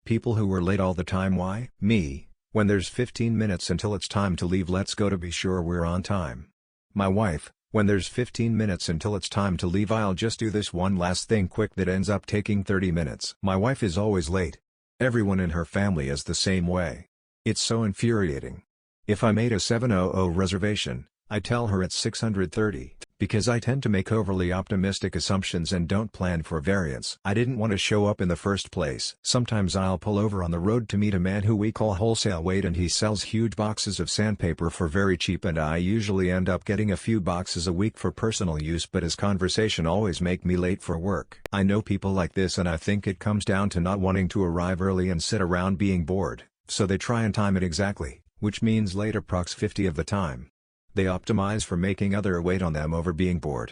People who were late all the time. Why? Me, when there's 15 minutes until it's time to leave, let's go to be sure we're on time. My wife, when there's 15 minutes until it's time to leave, I'll just do this one last thing quick that ends up taking 30 minutes. My wife is always late. Everyone in her family is the same way. It's so infuriating. If I made a 7:00 reservation, I tell her it's 6:30, because I tend to make overly optimistic assumptions and don't plan for variance. I didn't want to show up in the first place. Sometimes I'll pull over on the road to meet a man who we call Wholesale Wade, and he sells huge boxes of sandpaper for very cheap, and I usually end up getting a few boxes a week for personal use, but his conversation always make me late for work. I know people like this, and I think it comes down to not wanting to arrive early and sit around being bored, so they try and time it exactly, which means late approx 50 of the time. They optimize for making other wait on them over being bored.